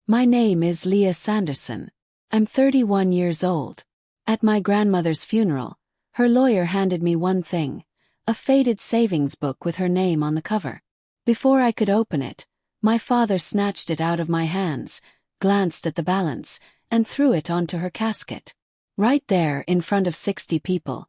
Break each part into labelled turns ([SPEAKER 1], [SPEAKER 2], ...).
[SPEAKER 1] My name is Leah Sanderson. I'm 31 years old. At my grandmother's funeral, her lawyer handed me one thing, a faded savings book with her name on the cover. Before I could open it, my father snatched it out of my hands, glanced at the balance, and threw it onto her casket. Right there in front of 60 people,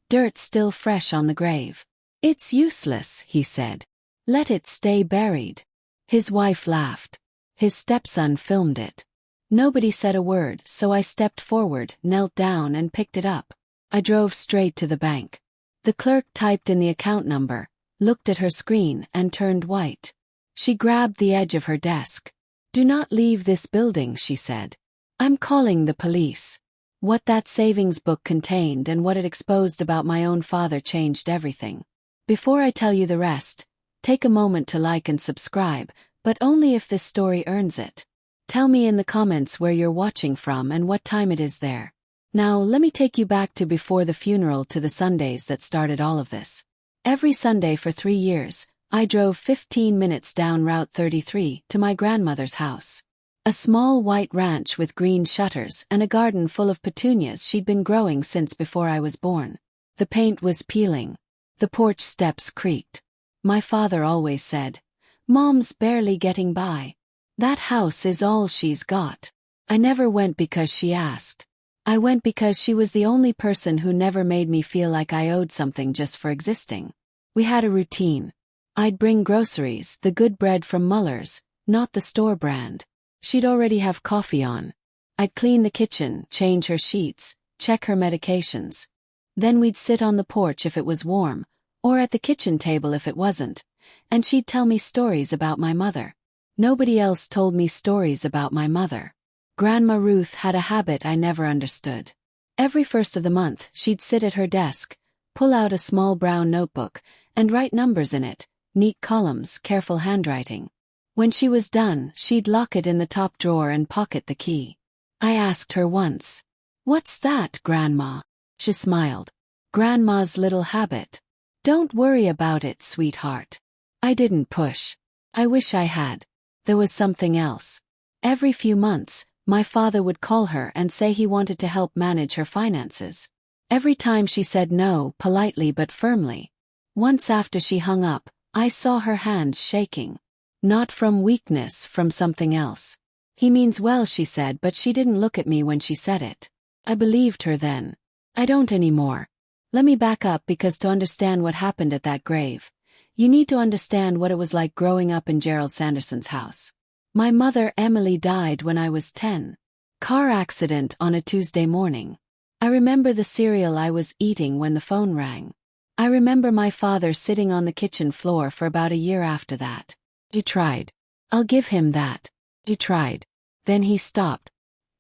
[SPEAKER 1] dirt still fresh on the grave. "It's useless," he said. "Let it stay buried." His wife laughed. His stepson filmed it. Nobody said a word, so I stepped forward, knelt down and picked it up. I drove straight to the bank. The clerk typed in the account number, looked at her screen and turned white. She grabbed the edge of her desk. "Do not leave this building," she said. "I'm calling the police." What that savings book contained and what it exposed about my own father changed everything. Before I tell you the rest, take a moment to like and subscribe, but only if this story earns it. Tell me in the comments where you're watching from and what time it is there. Now let me take you back to before the funeral, to the Sundays that started all of this. Every Sunday for 3 years, I drove 15 minutes down Route 33 to my grandmother's house. A small white ranch with green shutters and a garden full of petunias she'd been growing since before I was born. The paint was peeling. The porch steps creaked. My father always said, "Mom's barely getting by. That house is all she's got." I never went because she asked. I went because she was the only person who never made me feel like I owed something just for existing. We had a routine. I'd bring groceries, the good bread from Muller's, not the store brand. She'd already have coffee on. I'd clean the kitchen, change her sheets, check her medications. Then we'd sit on the porch if it was warm, or at the kitchen table if it wasn't, and she'd tell me stories about my mother. Nobody else told me stories about my mother. Grandma Ruth had a habit I never understood. Every first of the month, she'd sit at her desk, pull out a small brown notebook, and write numbers in it, neat columns, careful handwriting. When she was done, she'd lock it in the top drawer and pocket the key. I asked her once, "What's that, Grandma?" She smiled. "Grandma's little habit. Don't worry about it, sweetheart." I didn't push. I wish I had. There was something else. Every few months, my father would call her and say he wanted to help manage her finances. Every time she said no, politely but firmly. Once after she hung up, I saw her hands shaking. Not from weakness, from something else. "He means well," she said, but she didn't look at me when she said it. I believed her then. I don't anymore. Let me back up, because to understand what happened at that grave, you need to understand what it was like growing up in Gerald Sanderson's house. My mother, Emily, died when I was 10. Car accident on a Tuesday morning. I remember the cereal I was eating when the phone rang. I remember my father sitting on the kitchen floor for about a year after that. He tried. I'll give him that. He tried. Then he stopped.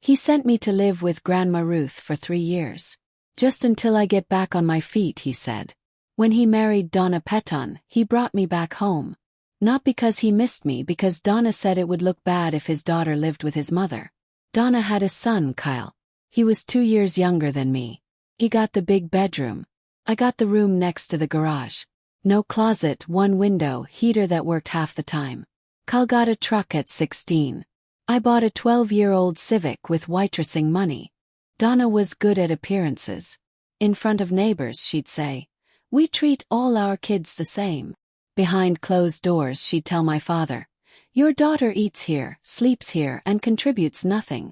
[SPEAKER 1] He sent me to live with Grandma Ruth for 3 years. "Just until I get back on my feet," he said. When he married Donna Petton, he brought me back home. Not because he missed me, because Donna said it would look bad if his daughter lived with his mother. Donna had a son, Kyle. He was 2 years younger than me. He got the big bedroom. I got the room next to the garage. No closet, one window, heater that worked half the time. Kyle got a truck at 16. I bought a 12-year-old Civic with waitressing money. Donna was good at appearances. In front of neighbors, she'd say, "We treat all our kids the same." Behind closed doors, she'd tell my father, "Your daughter eats here, sleeps here, and contributes nothing."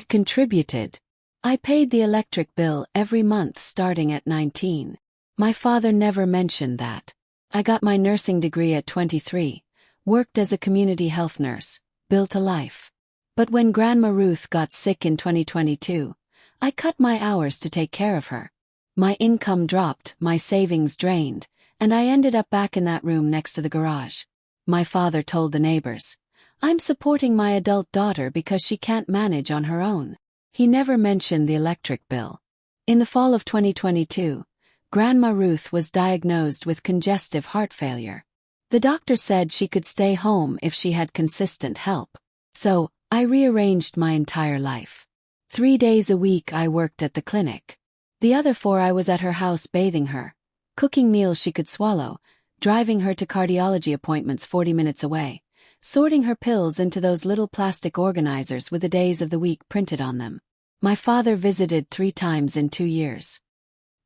[SPEAKER 1] Contributed. I paid the electric bill every month starting at 19. My father never mentioned that. I got my nursing degree at 23, worked as a community health nurse, built a life. But when Grandma Ruth got sick in 2022, I cut my hours to take care of her. My income dropped, my savings drained, and I ended up back in that room next to the garage. My father told the neighbors, "I'm supporting my adult daughter because she can't manage on her own." He never mentioned the electric bill. In the fall of 2022, Grandma Ruth was diagnosed with congestive heart failure. The doctor said she could stay home if she had consistent help. So, I rearranged my entire life. 3 days a week I worked at the clinic. The other 4 I was at her house bathing her, cooking meals she could swallow, driving her to cardiology appointments 40 minutes away, sorting her pills into those little plastic organizers with the days of the week printed on them. My father visited 3 times in 2 years.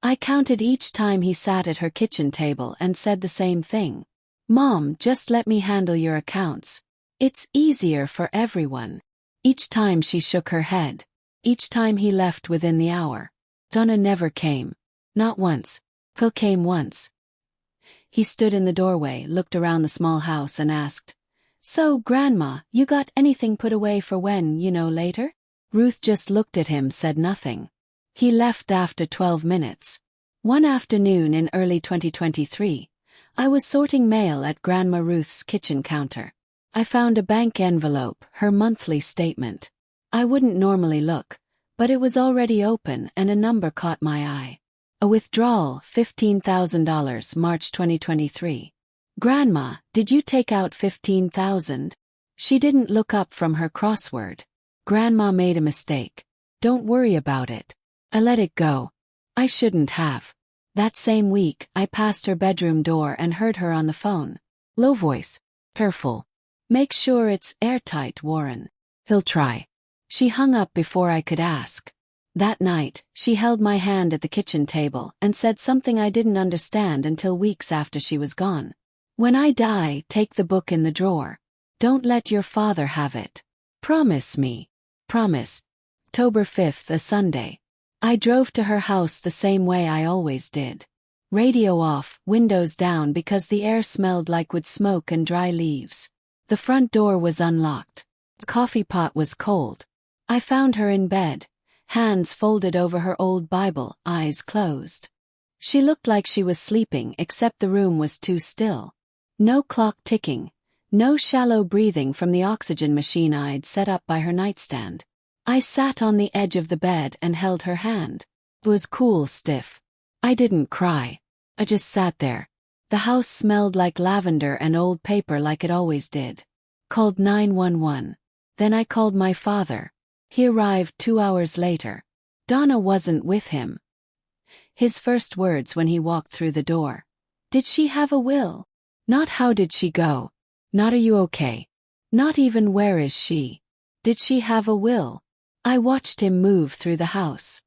[SPEAKER 1] I counted each time he sat at her kitchen table and said the same thing. "Mom, just let me handle your accounts. It's easier for everyone." Each time she shook her head. Each time he left within the hour. Donna never came. Not once. Phil came once. He stood in the doorway, looked around the small house and asked, "So, Grandma, you got anything put away for when, later?" Ruth just looked at him, said nothing. He left after 12 minutes. One afternoon in early 2023, I was sorting mail at Grandma Ruth's kitchen counter. I found a bank envelope, her monthly statement. I wouldn't normally look, but it was already open and a number caught my eye. A withdrawal, $15,000, March 2023. "Grandma, did you take out $15,000? She didn't look up from her crossword. "Grandma made a mistake. Don't worry about it. I let it go. I shouldn't have." That same week, I passed her bedroom door and heard her on the phone. Low voice. "Careful. Make sure it's airtight, Warren. He'll try." She hung up before I could ask. That night, she held my hand at the kitchen table and said something I didn't understand until weeks after she was gone. "When I die, take the book in the drawer. Don't let your father have it. Promise me." Promise. October 5th, a Sunday. I drove to her house the same way I always did. Radio off, windows down because the air smelled like wood smoke and dry leaves. The front door was unlocked. The coffee pot was cold. I found her in bed, hands folded over her old Bible, eyes closed. She looked like she was sleeping, except the room was too still. No clock ticking, no shallow breathing from the oxygen machine I'd set up by her nightstand. I sat on the edge of the bed and held her hand. It was cool, stiff. I didn't cry. I just sat there. The house smelled like lavender and old paper like it always did. Called 911. Then I called my father. He arrived 2 hours later. Donna wasn't with him. His first words when he walked through the door. "Did she have a will?" Not "how did she go?" Not "are you okay?" Not even "where is she?" Did she have a will? I watched him move through the house.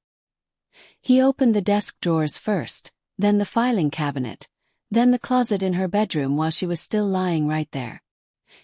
[SPEAKER 1] He opened the desk drawers first, then the filing cabinet, then the closet in her bedroom while she was still lying right there.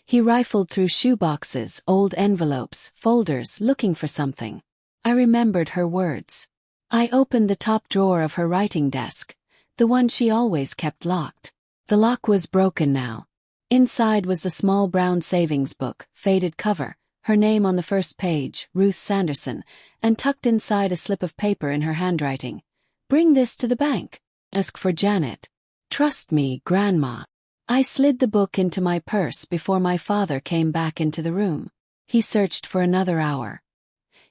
[SPEAKER 1] He rifled through shoeboxes, old envelopes, folders, looking for something. I remembered her words. I opened the top drawer of her writing desk, the one she always kept locked. The lock was broken now. Inside was the small brown savings book, faded cover, her name on the first page, Ruth Sanderson, and tucked inside a slip of paper in her handwriting. "Bring this to the bank. Ask for Janet. Trust me, Grandma." I slid the book into my purse before my father came back into the room. He searched for another hour.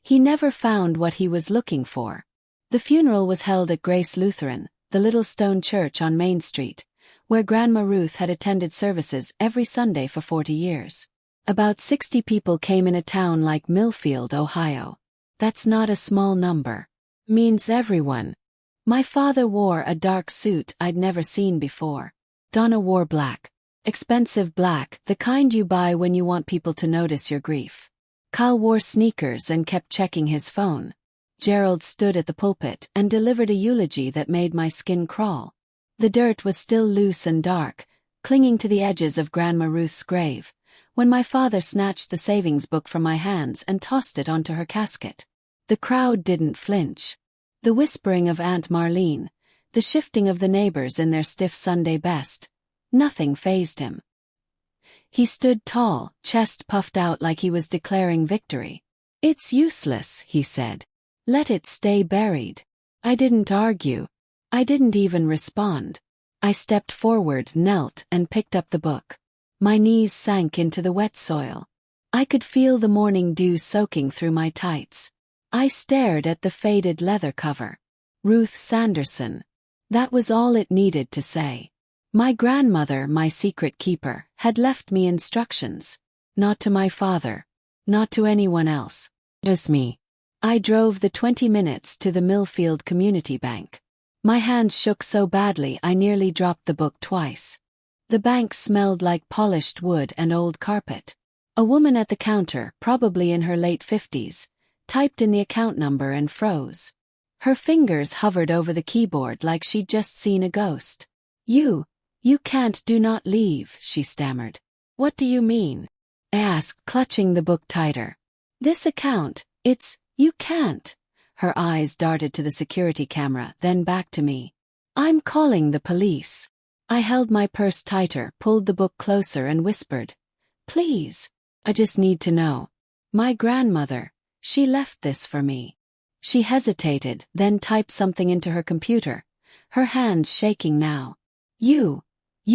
[SPEAKER 1] He never found what he was looking for. The funeral was held at Grace Lutheran, the little stone church on Main Street, where Grandma Ruth had attended services every Sunday for 40 years. About 60 people came in a town like Millfield, Ohio. That's not a small number. Means everyone. My father wore a dark suit I'd never seen before. Donna wore black. Expensive black, the kind you buy when you want people to notice your grief. Kyle wore sneakers and kept checking his phone. Gerald stood at the pulpit and delivered a eulogy that made my skin crawl. The dirt was still loose and dark, clinging to the edges of Grandma Ruth's grave, when my father snatched the savings book from my hands and tossed it onto her casket. The crowd didn't flinch. The whispering of Aunt Marlene, the shifting of the neighbors in their stiff Sunday best, nothing fazed him. He stood tall, chest puffed out like he was declaring victory. "It's useless," he said. "Let it stay buried." I didn't argue. I didn't even respond. I stepped forward, knelt, and picked up the book. My knees sank into the wet soil. I could feel the morning dew soaking through my tights. I stared at the faded leather cover. Ruth Sanderson. That was all it needed to say. My grandmother, my secret keeper, had left me instructions. Not to my father. Not to anyone else. Just me. I drove the 20 minutes to the Millfield Community Bank. My hands shook so badly I nearly dropped the book twice. The bank smelled like polished wood and old carpet. A woman at the counter, probably in her late 50s, typed in the account number and froze. Her fingers hovered over the keyboard like she'd just seen a ghost. You can't, do not leave, she stammered. What do you mean? I asked, clutching the book tighter. This account, you can't. Her eyes darted to the security camera, then back to me. I'm calling the police. I held my purse tighter, pulled the book closer and whispered, please, I just need to know. My grandmother, she left this for me. She hesitated, then typed something into her computer, her hands shaking now. You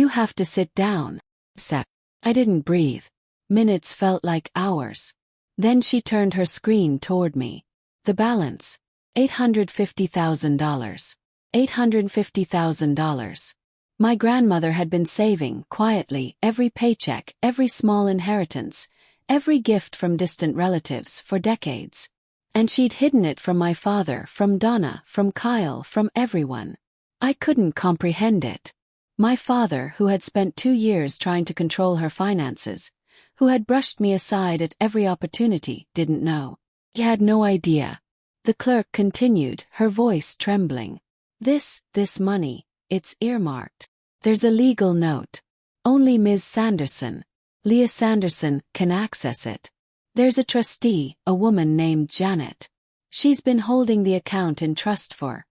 [SPEAKER 1] have to sit down. Sep. I didn't breathe. Minutes felt like hours. Then she turned her screen toward me. The balance. $850,000. $850,000. My grandmother had been saving, quietly, every paycheck, every small inheritance, every gift from distant relatives, for decades. And she'd hidden it from my father, from Donna, from Kyle, from everyone. I couldn't comprehend it. My father, who had spent 2 years trying to control her finances, who had brushed me aside at every opportunity, didn't know. He had no idea. The clerk continued, her voice trembling. This money, it's earmarked. There's a legal note. Only Ms. Sanderson, Leah Sanderson, can access it. There's a trustee, a woman named Janet. She's been holding the account in trust for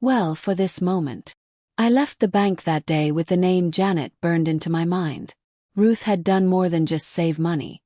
[SPEAKER 1] this moment. I left the bank that day with the name Janet burned into my mind. Ruth had done more than just save money.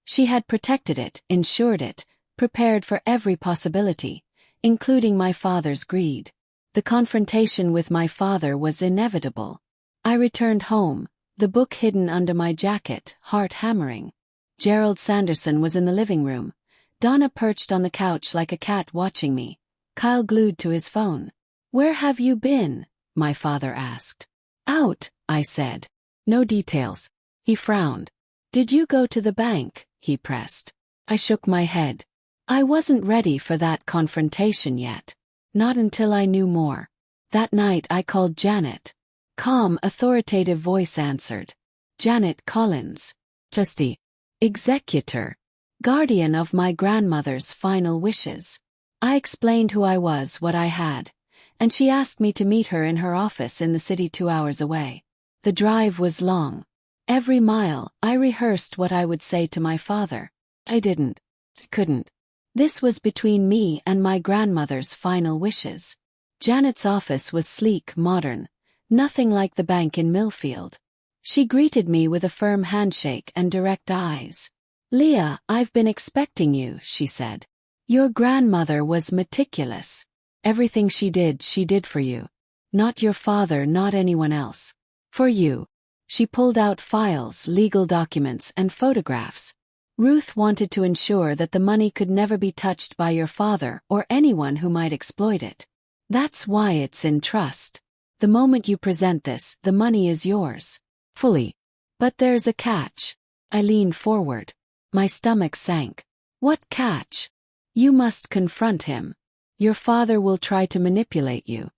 [SPEAKER 1] She had protected it, insured it, prepared for every possibility, including my father's greed. The confrontation with my father was inevitable. I returned home, the book hidden under my jacket, heart hammering. Gerald Sanderson was in the living room, Donna perched on the couch like a cat watching me, Kyle glued to his phone. Where have you been? My father asked. Out, I said. No details. He frowned. Did you go to the bank? He pressed. I shook my head. I wasn't ready for that confrontation yet. Not until I knew more. That night I called Janet. Calm, authoritative voice answered. Janet Collins. Trustee. Executor. Guardian of my grandmother's final wishes. I explained who I was, what I had, and she asked me to meet her in her office in the city 2 hours away. The drive was long. Every mile, I rehearsed what I would say to my father. I couldn't. This was between me and my grandmother's final wishes. Janet's office was sleek, modern, nothing like the bank in Millfield. She greeted me with a firm handshake and direct eyes. Leah, I've been expecting you, she said. Your grandmother was meticulous. Everything she did for you. Not your father, not anyone else. For you. She pulled out files, legal documents, and photographs. Ruth wanted to ensure that the money could never be touched by your father or anyone who might exploit it. That's why it's in trust. The moment you present this, the money is yours. Fully. But there's a catch. I leaned forward. My stomach sank. What catch? You must confront him. Your father will try to manipulate you.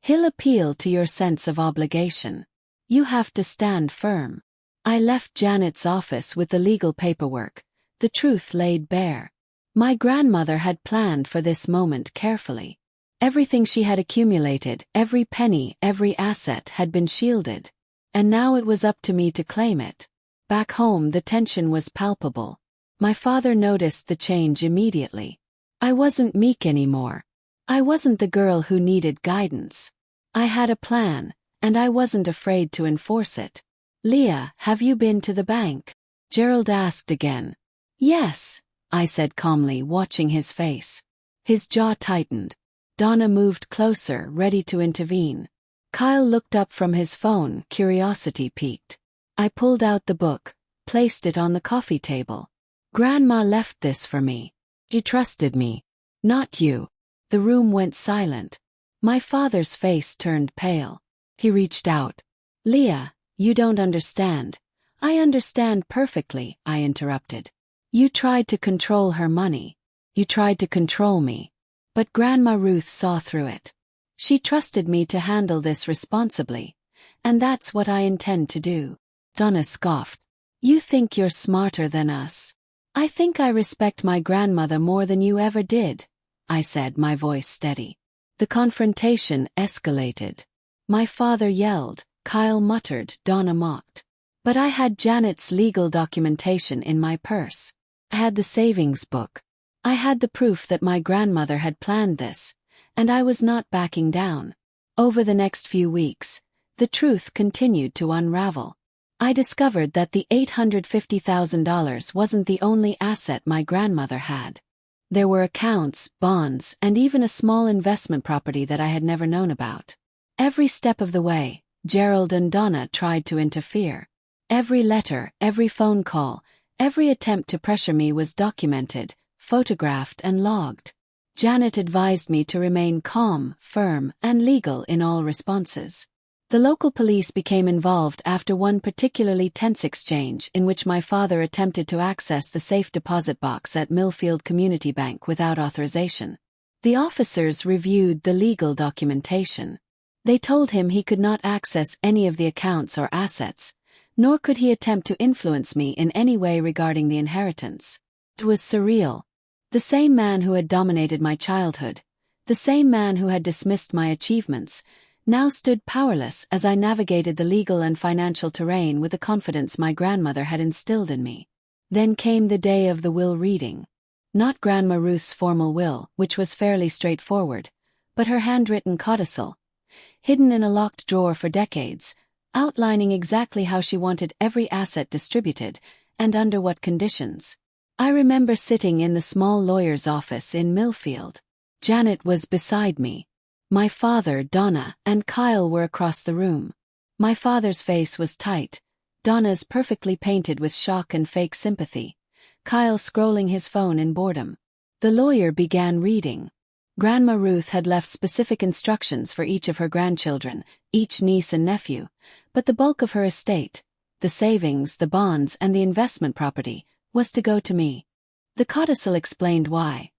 [SPEAKER 1] He'll appeal to your sense of obligation. You have to stand firm. I left Janet's office with the legal paperwork, the truth laid bare. My grandmother had planned for this moment carefully. Everything she had accumulated, every penny, every asset had been shielded. And now it was up to me to claim it. Back home the tension was palpable. My father noticed the change immediately. I wasn't meek anymore. I wasn't the girl who needed guidance. I had a plan, and I wasn't afraid to enforce it. Leah, have you been to the bank? Gerald asked again. Yes, I said calmly, watching his face. His jaw tightened. Donna moved closer, ready to intervene. Kyle looked up from his phone, curiosity piqued. I pulled out the book, placed it on the coffee table. Grandma left this for me. She trusted me. Not you. The room went silent. My father's face turned pale. He reached out. Leah, you don't understand. I understand perfectly, I interrupted. You tried to control her money. You tried to control me. But Grandma Ruth saw through it. She trusted me to handle this responsibly, and that's what I intend to do." Donna scoffed. "You think you're smarter than us." "I think I respect my grandmother more than you ever did," I said, my voice steady. The confrontation escalated. My father yelled, Kyle muttered, Donna mocked. But I had Janet's legal documentation in my purse. I had the savings book. I had the proof that my grandmother had planned this, and I was not backing down. Over the next few weeks, the truth continued to unravel. I discovered that the $850,000 wasn't the only asset my grandmother had. There were accounts, bonds, and even a small investment property that I had never known about. Every step of the way, Gerald and Donna tried to interfere. Every letter, every phone call, every attempt to pressure me was documented, photographed, and logged. Janet advised me to remain calm, firm, and legal in all responses. The local police became involved after one particularly tense exchange in which my father attempted to access the safe deposit box at Millfield Community Bank without authorization. The officers reviewed the legal documentation. They told him he could not access any of the accounts or assets, nor could he attempt to influence me in any way regarding the inheritance. It was surreal. The same man who had dominated my childhood, the same man who had dismissed my achievements, now stood powerless as I navigated the legal and financial terrain with the confidence my grandmother had instilled in me. Then came the day of the will reading. Not Grandma Ruth's formal will, which was fairly straightforward, but her handwritten codicil, hidden in a locked drawer for decades, outlining exactly how she wanted every asset distributed, and under what conditions. I remember sitting in the small lawyer's office in Millfield. Janet was beside me. My father, Donna, and Kyle were across the room. My father's face was tight, Donna's perfectly painted with shock and fake sympathy, Kyle scrolling his phone in boredom. The lawyer began reading. Grandma Ruth had left specific instructions for each of her grandchildren, each niece and nephew, but the bulk of her estate, the savings, the bonds, and the investment property, was to go to me. The codicil explained why.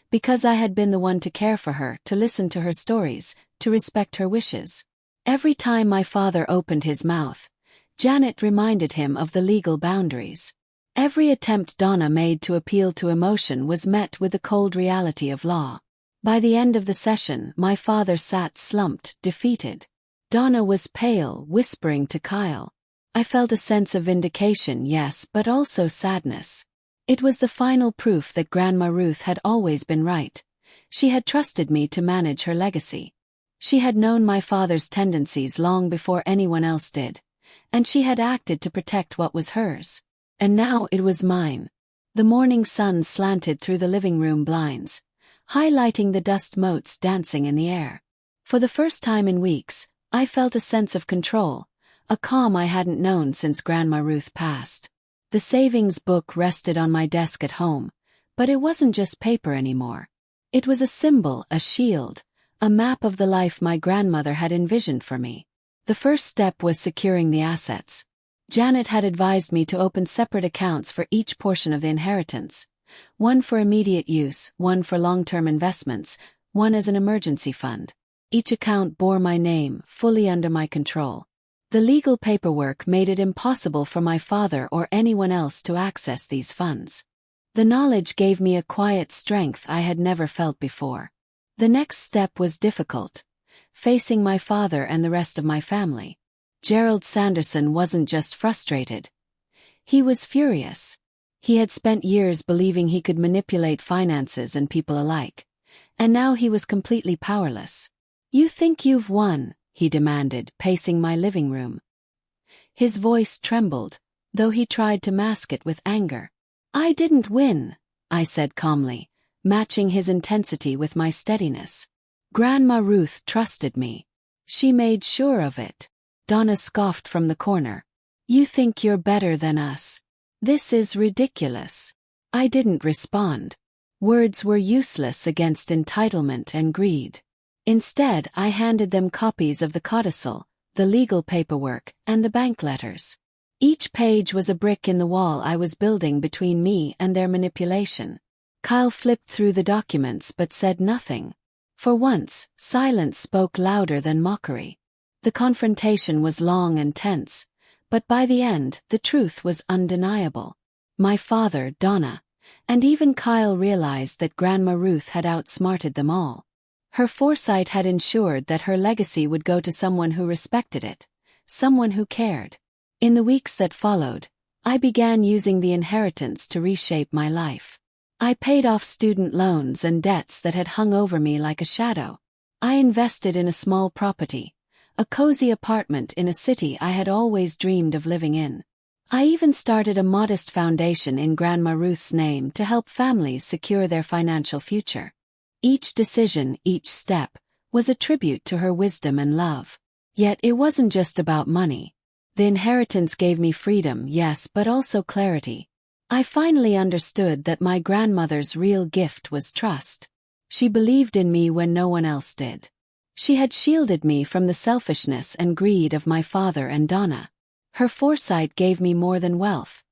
[SPEAKER 1] Because I had been the one to care for her, to listen to her stories, to respect her wishes. Every time my father opened his mouth, Janet reminded him of the legal boundaries. Every attempt Donna made to appeal to emotion was met with the cold reality of law. By the end of the session, my father sat slumped, defeated. Donna was pale, whispering to Kyle. I felt a sense of vindication, yes, but also sadness. It was the final proof that Grandma Ruth had always been right. She had trusted me to manage her legacy. She had known my father's tendencies long before anyone else did, and she had acted to protect what was hers. And now it was mine. The morning sun slanted through the living room blinds, highlighting the dust motes dancing in the air. For the first time in weeks, I felt a sense of control, a calm I hadn't known since Grandma Ruth passed. The savings book rested on my desk at home, but it wasn't just paper anymore. It was a symbol, a shield, a map of the life my grandmother had envisioned for me. The first step was securing the assets. Janet had advised me to open separate accounts for each portion of the inheritance, one for immediate use, one for long-term investments, one as an emergency fund. Each account bore my name, fully under my control. The legal paperwork made it impossible for my father or anyone else to access these funds. The knowledge gave me a quiet strength I had never felt before. The next step was difficult, facing my father and the rest of my family. Gerald Sanderson wasn't just frustrated. He was furious. He had spent years believing he could manipulate finances and people alike, and now he was completely powerless. "You think you've won?" he demanded, pacing my living room. His voice trembled, though he tried to mask it with anger. "I didn't win," I said calmly, matching his intensity with my steadiness. "Grandma Ruth trusted me. She made sure of it." Donna scoffed from the corner. "You think you're better than us? This is ridiculous." I didn't respond. Words were useless against entitlement and greed. Instead, I handed them copies of the codicil, the legal paperwork, and the bank letters. Each page was a brick in the wall I was building between me and their manipulation. Kyle flipped through the documents but said nothing. For once, silence spoke louder than mockery. The confrontation was long and tense, but by the end, the truth was undeniable. My father, Donna, and even Kyle realized that Grandma Ruth had outsmarted them all. Her foresight had ensured that her legacy would go to someone who respected it, someone who cared. In the weeks that followed, I began using the inheritance to reshape my life. I paid off student loans and debts that had hung over me like a shadow. I invested in a small property, a cozy apartment in a city I had always dreamed of living in. I even started a modest foundation in Grandma Ruth's name to help families secure their financial future. Each decision, each step, was a tribute to her wisdom and love. Yet it wasn't just about money. The inheritance gave me freedom, yes, but also clarity. I finally understood that my grandmother's real gift was trust. She believed in me when no one else did. She had shielded me from the selfishness and greed of my father and Donna. Her foresight gave me more than wealth.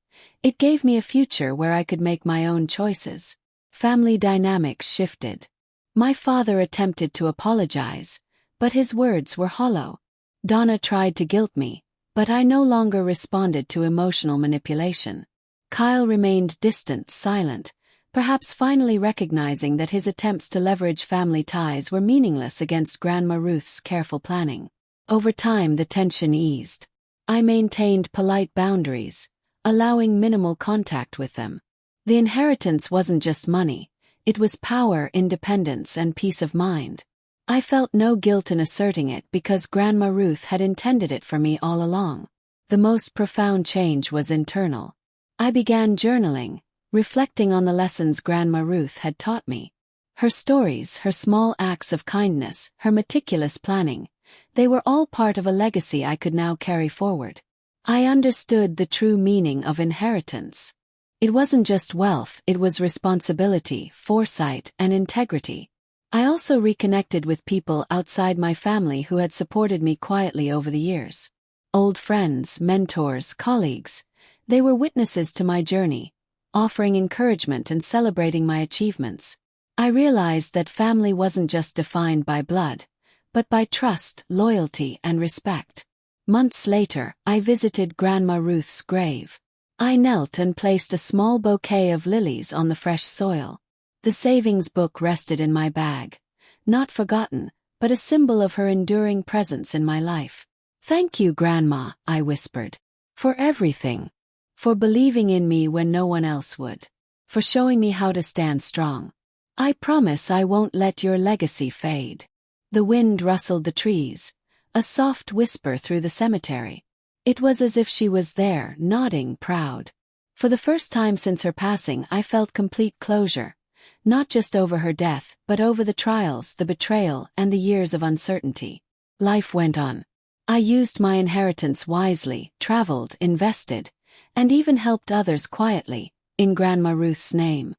[SPEAKER 1] It gave me a future where I could make my own choices. Family dynamics shifted. My father attempted to apologize, but his words were hollow. Donna tried to guilt me, but I no longer responded to emotional manipulation. Kyle remained distant, silent, perhaps finally recognizing that his attempts to leverage family ties were meaningless against Grandma Ruth's careful planning. Over time, the tension eased. I maintained polite boundaries, allowing minimal contact with them. The inheritance wasn't just money, it was power, independence, and peace of mind. I felt no guilt in asserting it because Grandma Ruth had intended it for me all along. The most profound change was internal. I began journaling, reflecting on the lessons Grandma Ruth had taught me. Her stories, her small acts of kindness, her meticulous planning, they were all part of a legacy I could now carry forward. I understood the true meaning of inheritance. It wasn't just wealth, it was responsibility, foresight, and integrity. I also reconnected with people outside my family who had supported me quietly over the years. Old friends, mentors, colleagues. They were witnesses to my journey, offering encouragement and celebrating my achievements. I realized that family wasn't just defined by blood, but by trust, loyalty, and respect. Months later, I visited Grandma Ruth's grave. I knelt and placed a small bouquet of lilies on the fresh soil. The savings book rested in my bag, not forgotten, but a symbol of her enduring presence in my life. "Thank you, Grandma," I whispered, "for everything. For believing in me when no one else would. For showing me how to stand strong. I promise I won't let your legacy fade." The wind rustled the trees, a soft whisper through the cemetery. It was as if she was there, nodding, proud. For the first time since her passing, I felt complete closure. Not just over her death, but over the trials, the betrayal, and the years of uncertainty. Life went on. I used my inheritance wisely, traveled, invested, and even helped others quietly, in Grandma Ruth's name.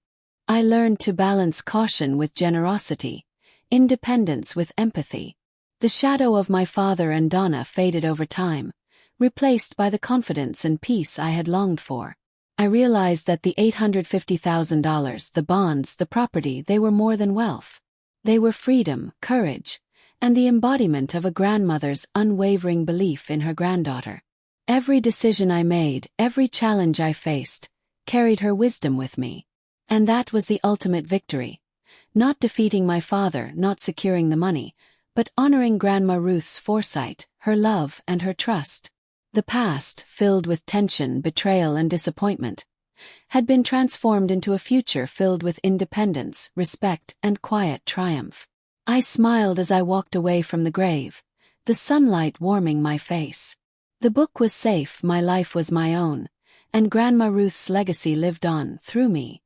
[SPEAKER 1] I learned to balance caution with generosity, independence with empathy. The shadow of my father and Donna faded over time, replaced by the confidence and peace I had longed for. I realized that the $850,000, the bonds, the property, they were more than wealth. They were freedom, courage, and the embodiment of a grandmother's unwavering belief in her granddaughter. Every decision I made, every challenge I faced, carried her wisdom with me. And that was the ultimate victory. Not defeating my father, not securing the money, but honoring Grandma Ruth's foresight, her love, and her trust. The past, filled with tension, betrayal, and disappointment, had been transformed into a future filled with independence, respect, and quiet triumph. I smiled as I walked away from the grave, the sunlight warming my face. The book was safe, my life was my own, and Grandma Ruth's legacy lived on, through me.